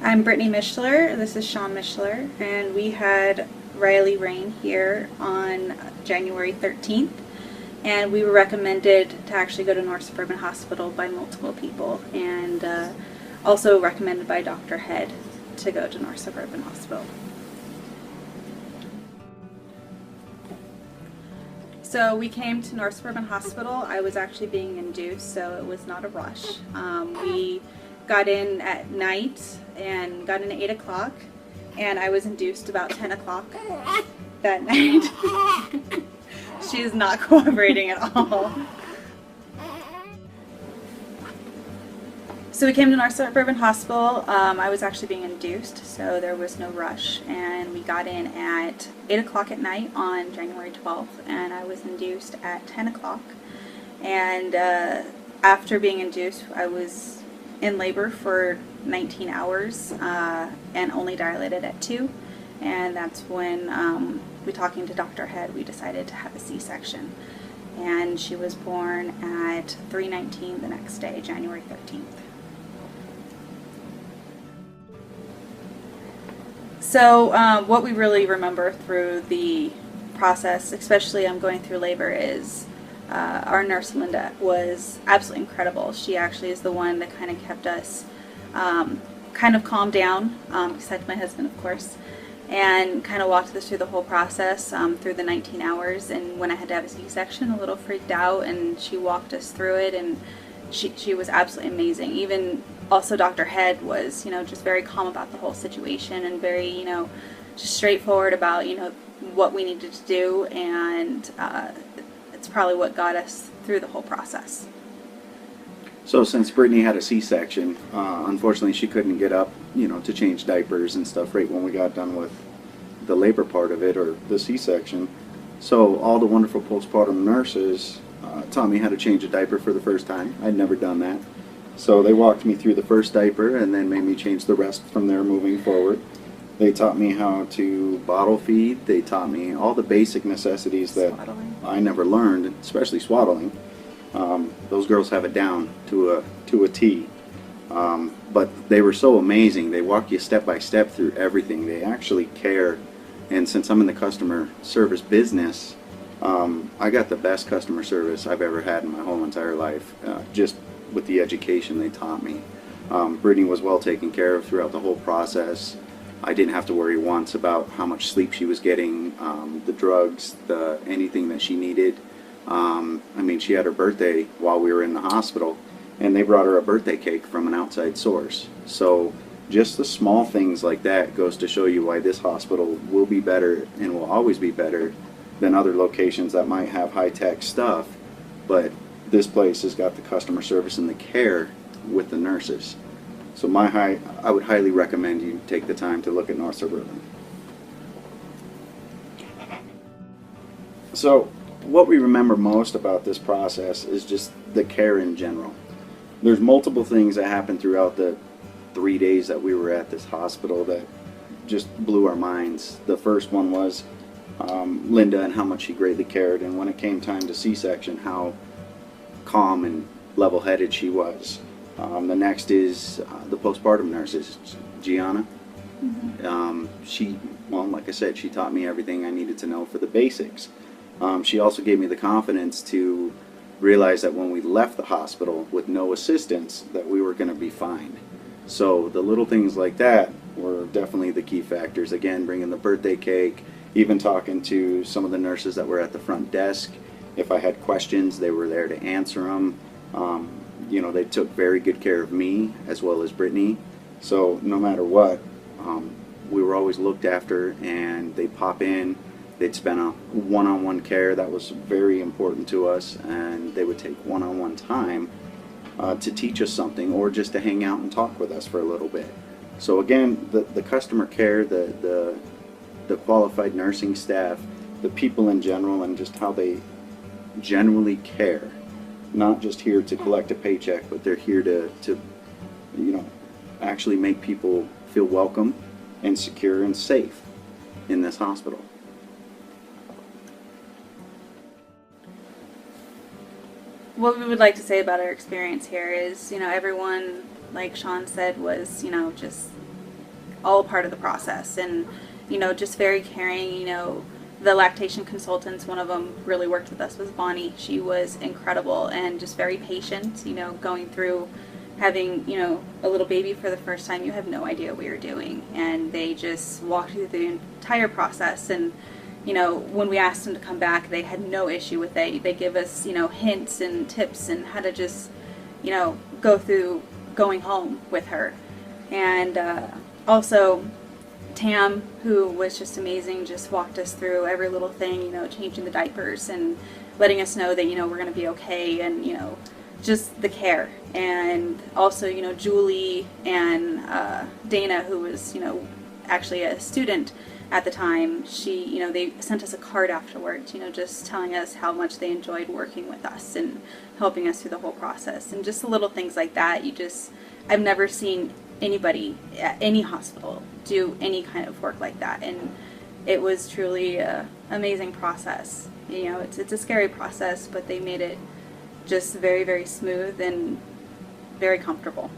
I'm Brittany Mishler. This is Sean Mishler, and we had Rylee Rain here on January 13th, and we were recommended to actually go to North Suburban Hospital by multiple people, and also recommended by Dr. Head to go to North Suburban Hospital. So we came to North Suburban Hospital. I was actually being induced, so it was not a rush. We got in at night and got in at 8 o'clock, and I was induced about 10 o'clock that night. She is not cooperating at all. So we came to North Suburban Hospital. I was actually being induced, so there was no rush, and we got in at 8 o'clock at night on January 12th, and I was induced at 10 o'clock. And after being induced, I was in labor for 19 hours and only dilated at 2, and that's when we, talking to Dr. Head, we decided to have a C-section, and she was born at 3:19 the next day, January 13th. So what we really remember through the process, especially going through labor, is our nurse Linda was absolutely incredible. She actually is the one that kind of kept us kind of calmed down, besides my husband, of course, and kind of walked us through the whole process through the 19 hours. And when I had to have a C-section, a little freaked out, and she walked us through it, and she was absolutely amazing. Even also Dr. Head was, just very calm about the whole situation, and very, just straightforward about, what we needed to do, and it's probably what got us through the whole process. So since Brittany had a C-section, unfortunately she couldn't get up, to change diapers and stuff right when we got done with the labor part of it, or the C-section. So all the wonderful postpartum nurses taught me how to change a diaper for the first time. I'd never done that. So they walked me through the first diaper and then made me change the rest from there moving forward. They taught me how to bottle feed. They taught me all the basic necessities that I never learned, especially swaddling. Those girls have it down to a T. But they were so amazing. They walk you step by step through everything. They actually care. And since I'm in the customer service business, I got the best customer service I've ever had in my whole entire life, just with the education they taught me. Brittany was well taken care of throughout the whole process. I didn't have to worry once about how much sleep she was getting, the drugs, anything that she needed. She had her birthday while we were in the hospital, and they brought her a birthday cake from an outside source. So just the small things like that goes to show you why this hospital will be better and will always be better than other locations that might have high-tech stuff, but this place has got the customer service and the care with the nurses. So I would highly recommend you take the time to look at North Suburban. So what we remember most about this process is just the care in general. There's multiple things that happened throughout the 3 days that we were at this hospital that just blew our minds. The first one was Linda and how much she greatly cared, and when it came time to C-section, how calm and level-headed she was. The next is the postpartum nurses, Gianna. Like I said, she taught me everything I needed to know for the basics. She also gave me the confidence to realize that when we left the hospital with no assistance, that we were going to be fine. So the little things like that were definitely the key factors. Again, bringing the birthday cake, even talking to some of the nurses that were at the front desk. If I had questions, they were there to answer them. They took very good care of me as well as Brittany. So no matter what, we were always looked after, and they'd pop in. They'd spend a one-on-one care that was very important to us, and they would take one-on-one time to teach us something, or just to hang out and talk with us for a little bit. So again, the customer care, the qualified nursing staff, the people in general, and just how they genuinely care. Not just here to collect a paycheck, but they're here to actually make people feel welcome and secure and safe in this hospital. What we would like to say about our experience here is, everyone, like Sean said, was, just all part of the process, and just very caring. The lactation consultants, one of them really worked with us was Bonnie. She was incredible and just very patient. Going through having a little baby for the first time, you have no idea what you're doing, and they just walked you through the entire process. And when we asked them to come back, they had no issue with it. They give us hints and tips and how to just go through going home with her. And also Tam, who was just amazing, just walked us through every little thing, changing the diapers and letting us know that we're going to be okay, and just the care. And also Julie and Dana, who was actually a student at the time, they sent us a card afterwards, just telling us how much they enjoyed working with us and helping us through the whole process. And just the little things like that, I've never seen anybody at any hospital do any kind of work like that, and it was truly an amazing process. It's a scary process, but they made it just very, very smooth and very comfortable.